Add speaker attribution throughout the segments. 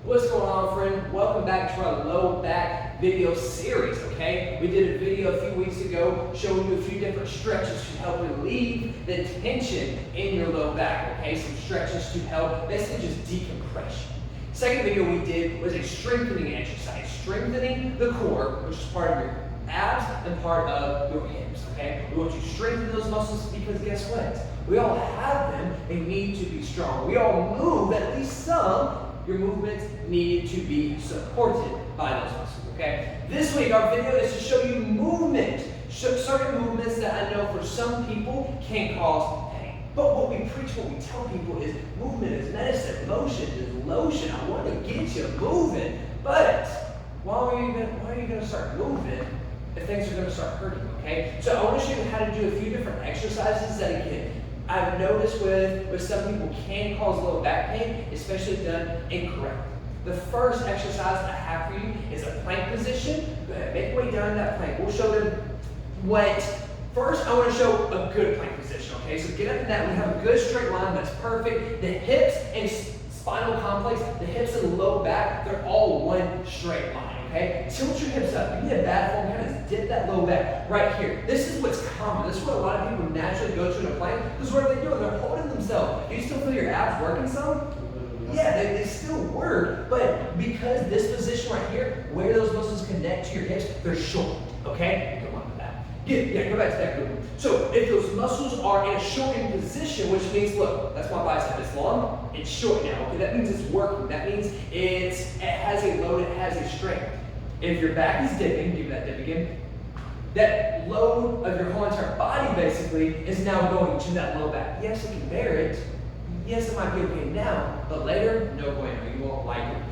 Speaker 1: What's going on, friend? Welcome back to our low back video series, okay? We did a video a few weeks ago showing you a few different stretches to help relieve the tension in your low back, okay? Some stretches to help basically just decompression. Second video we did was a strengthening exercise, strengthening the core, which is part of your abs and part of your hips, okay? We want you to strengthen those muscles because guess what? We all have them. They need to be strong. We all move, at least some. Your movements need to be supported by those muscles, okay? This week, our video is to show you movement. Certain movements that I know for some people can cause pain. But what we preach, what we tell people is movement is medicine, motion is lotion. I want to get you moving. But why are you going to start moving if things are going to start hurting, okay? So I want to show you how to do a few different exercises that, again, I've noticed with some people can cause low back pain, especially if done incorrectly. The first exercise I have for you is a plank position. Go ahead, make your way down that plank. We'll show them first I want to show a good plank position, okay? So get up in that. We have a good straight line that's perfect. The hips and spinal complex, the hips and the low back, they're all one straight line. Okay? Tilt your hips up. Give me a bad form, kind of dip that low back right here. This is what's common. This is what a lot of people naturally go to in a plank. Because what are they doing? They're holding themselves. Do you still feel your abs working some? Yeah, they still work. But because this position right here, where those muscles connect to your hips, they're short. Okay? Come on to that. Yeah, go back to that good one. So if those muscles are in a shortened position, which means, look, that's my bicep. It's long, it's short now. Okay, that means it's working. That means it has a load, it has a strength. If your back is dipping, give me that dip again, that load of your whole entire body basically is now going to that low back. Yes, it can bear it. Yes, it might be okay now, but later, no bueno, you won't like it.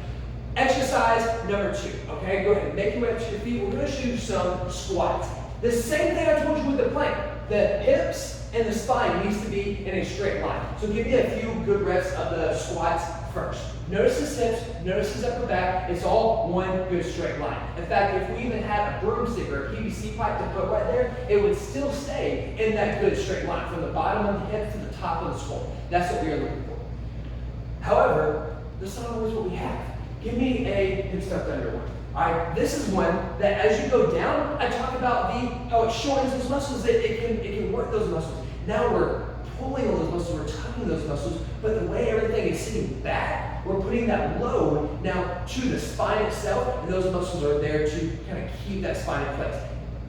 Speaker 1: Exercise number 2, okay? Go ahead, make your way up to your feet. We're gonna do some squats. The same thing I told you with the plank. The hips and the spine needs to be in a straight line. So give me a few good reps of the squats first. Notice his hips, notice his upper back. It's all one good straight line. In fact, if we even had a broomstick or a PVC pipe to put right there, it would still stay in that good straight line from the bottom of the hip to the top of the skull. That's what we are looking for. However, that's not always what we have. Give me a hip stuffed under one. All right, this is one that as you go down, I talk about how it shortens those muscles, that it can work those muscles. Now we're pulling on those muscles, we're tugging those muscles, but the way everything is sitting back, we're putting that load now to the spine itself, and those muscles are there to kind of keep that spine in place.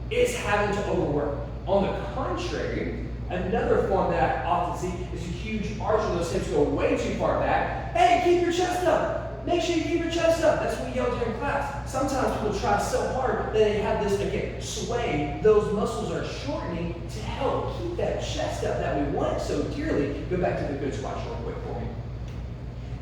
Speaker 1: It's having to overwork. On the contrary, another form that I often see is a huge arch where those hips go way too far back. Hey, keep your chest up. Make sure you keep your chest up. That's what we yell during class. Sometimes people try so hard that they have this, again, sway. Those muscles are shortening to help keep that chest up that we want so dearly. Go back to the good squats real quick for me.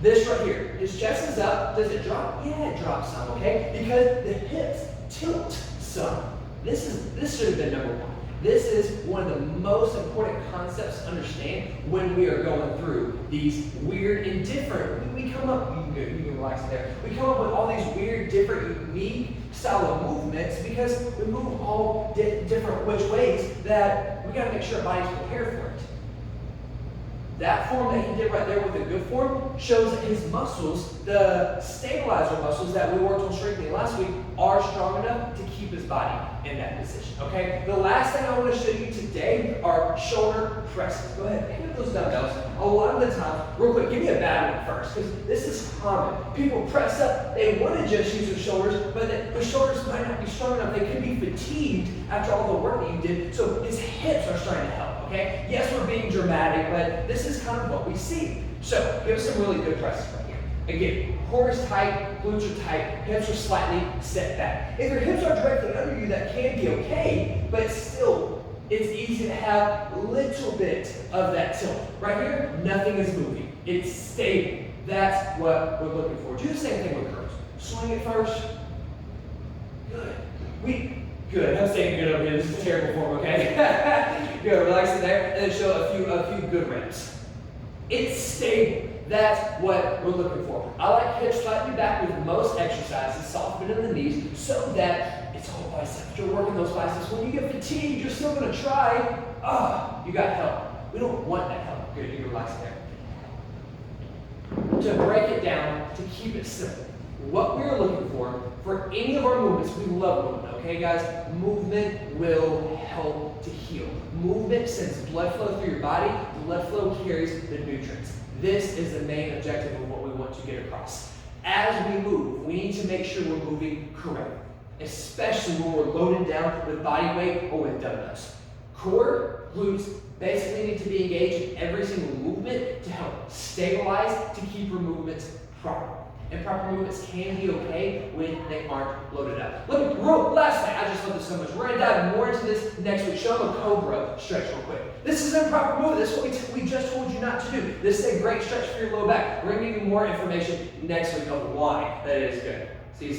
Speaker 1: This right here, his chest is up. Does it drop? Yeah, it drops some, okay? Because the hips tilt some. This should have been number 1. This is one of the most important concepts to understand when we are going through these weird and different. We come up, you can relax there. We come up with all these weird, different, unique style of movements because we move all different which ways that we got to make sure our body's prepared for it. That form that he did right there with a good form shows that his muscles, the stabilizer muscles that we worked on strengthening last week, are strong enough to keep his body in that position, okay? The last thing I want to show you today are shoulder presses. Go ahead, pick up those dumbbells. A lot of the time, real quick, give me a bad one first, because this is common. People press up, they want to just use their shoulders, but the shoulders might not be strong enough. They could be fatigued after all the work that you did, so his hips are starting to help, okay? Yes, we're being dramatic, but this is kind of what we see. So, give us some really good presses right here. Again, core is tight, glutes are tight, hips are slightly set back. If your hips are directly under you, that can be okay, but still, it's easy to have a little bit of that tilt. Right here, nothing is moving. It's stable. That's what we're looking for. Do the same thing with curls. Swing it first. Good. Good. I'm saying good over here. This is a terrible form, okay? Good. Relax in there, and then show a few good reps. It's stable. That's what we're looking for. I like hips slightly back with most exercises, soft bend in the knees, so that it's all biceps. You're working those biceps. When you get fatigued, you're still going to try. You got help. We don't want that help. Good. You can relax there. to break it down, to keep it simple, what we're looking for any of our movements, we love movement, okay guys? Movement will help to heal. Movement sends blood flow through your body. Blood flow carries the nutrients. This is the main objective of what we want to get across. As we move, we need to make sure we're moving correctly, especially when we're loaded down with body weight or with dumbbells. Core, glutes basically need to be engaged in every single movement to help stabilize, to keep your movements proper. And proper movements can be okay when they aren't loaded up. Let me, last thing, I just love this so much. We're going to dive more into this next week. Show them a cobra stretch real quick. This is an improper movement. This is what we just told you not to do. This is a great stretch for your low back. We're going to give you more information next week of why that is good. See you soon.